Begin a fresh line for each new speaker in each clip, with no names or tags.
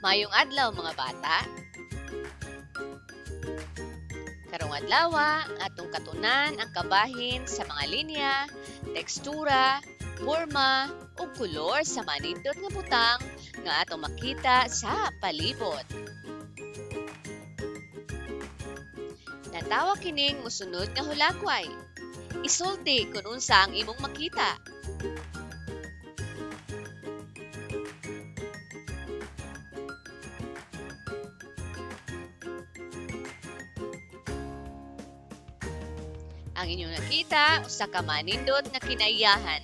Mayong adlaw mga bata. Karong adlaw atong katunan ang kabahin sa mga linya, tekstura, porma ug kolor sa manindot nga butang nga atong makita sa palibot. Natawa kining mosunod nga hulakway. Isulti kung unsa ang imong makita. Ang inyong nakita usa ka manindot nga kinaiyahan.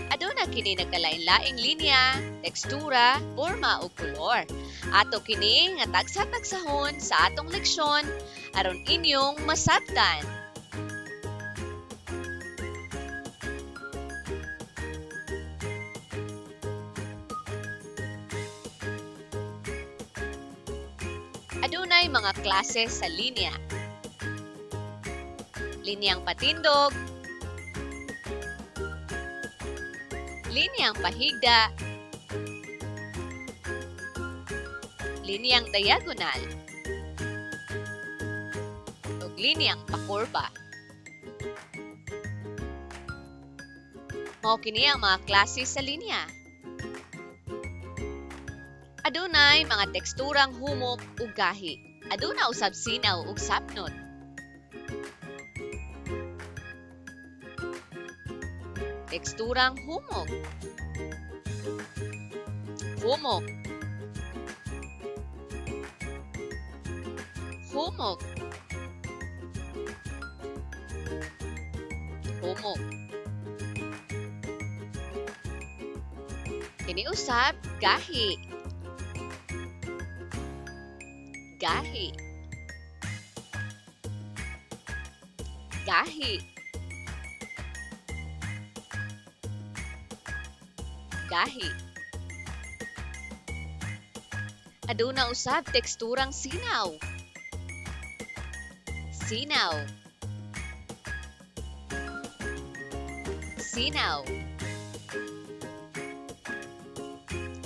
Aduna kini nagkalain-laing linya, tekstura, porma ug kolor. Ato kini nga tagsa-tagsahon sa atong leksyon aron inyong masabtan. Adunay mga klase sa linya. Linyang patindog, linyang pahigda, linyang diagonal, ug linyang pakurba. Mao kini ang mga klase sa linya. Adunay mga teksturang humok ug gahi. Aduna usab sinaw ug sapnot. Teksturang humok. Humok. Humok. Humok. Kini usab gahi. Gahi. Gahi. Gahi. Aduna usab teksturang sinaw. Sinaw. Sinaw.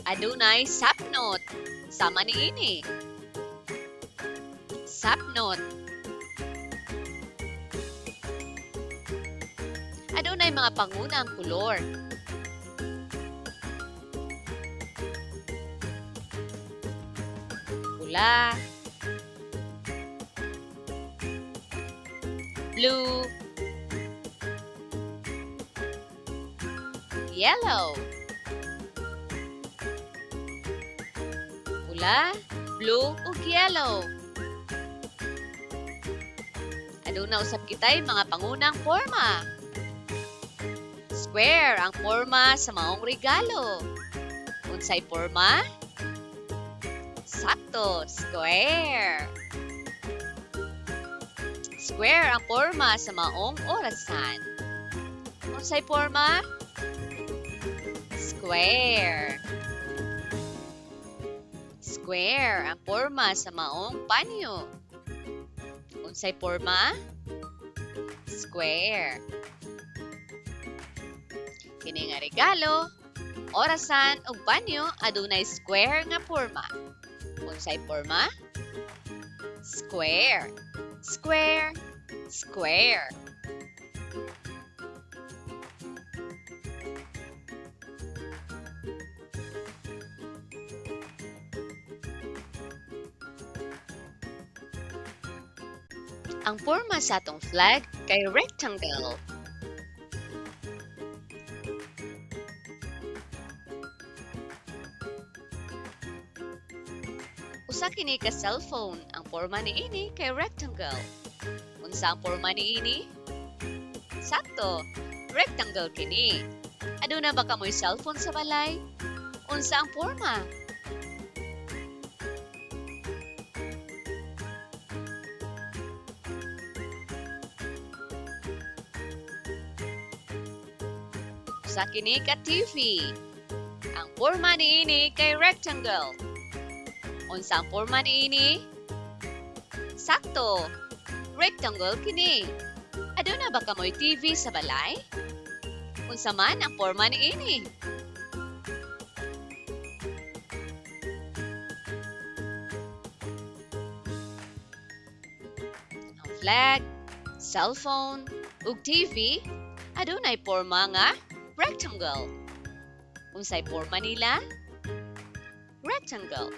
Adunay sapnot. Sama niini. Sapnot. Adunay mga pangunang kolor. Pula, blue, yellow. Pula, blue ug yellow. Aduna usab kitay mga pangunang porma. Square ang porma sa maong regalo. Unsay porma? Sakto, square. Square ang porma sa maong orasan. Unsay porma? Square. Square ang porma sa maong panyo. Unsay porma? Square. Kini nga regalo, orasan ug panyo adunay square nga porma. Unsay porma? Square. Square. Square. Ang porma sa atong flag kay rectangle. Usa kini ka cellphone. Ang porma niini kay rectangle. Unsa ang porma niini? Sakto, rectangle kini. Aduna ba kamoy cellphone sa balay? Unsa ang porma? Usa kini ka TV. Ang porma niini kay rectangle. Unsa ang porma niini? Sakto, rectangle kini. Aduna ba kamoy TV sa balay? Unsa man ang porma niini? flag, cellphone, ug TV, adunay porma nga rectangle. Unsay porma nila? Rectangle.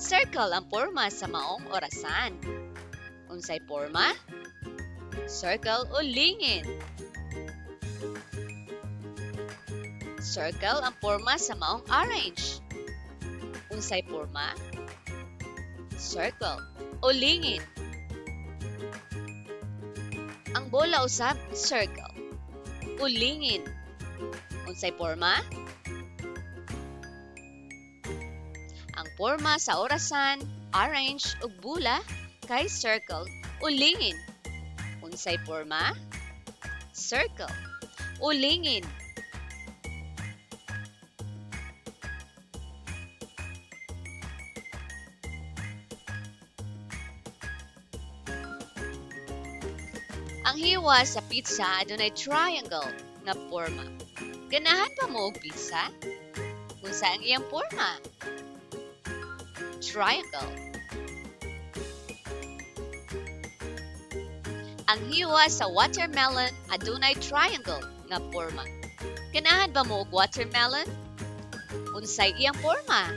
Circle ang porma sa maong orasan. Unsay porma? Circle o lingin. Circle ang porma sa maong orange. Unsay porma? Circle o lingin. Ang bola usab circle o lingin. Unsay porma? Ang porma sa orasan, orange ug bula kay circle o lingin. Unsay porma? Circle o lingin. Ang hiwa sa pizza adunay triangle nga porma. Ganahan pa mo og pizza? Unsa ang iyang porma? Triangle. Ang hiwa sa watermelon adunay triangle nga porma. Ganahan ba mo og watermelon? Unsay iyang porma?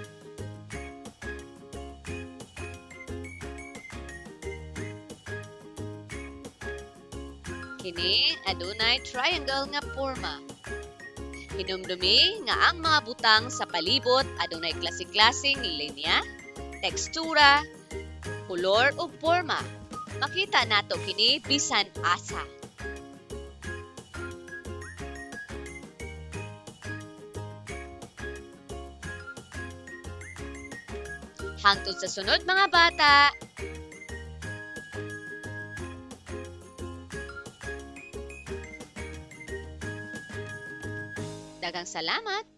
Kini adunay triangle nga porma. Hinumdumi nga ang mga butang sa palibot adunay klase-klaseng linya, tekstura, kolor ug porma. Makita nato kini bisan asa. Hangtod sa sunod mga bata. Daghang salamat.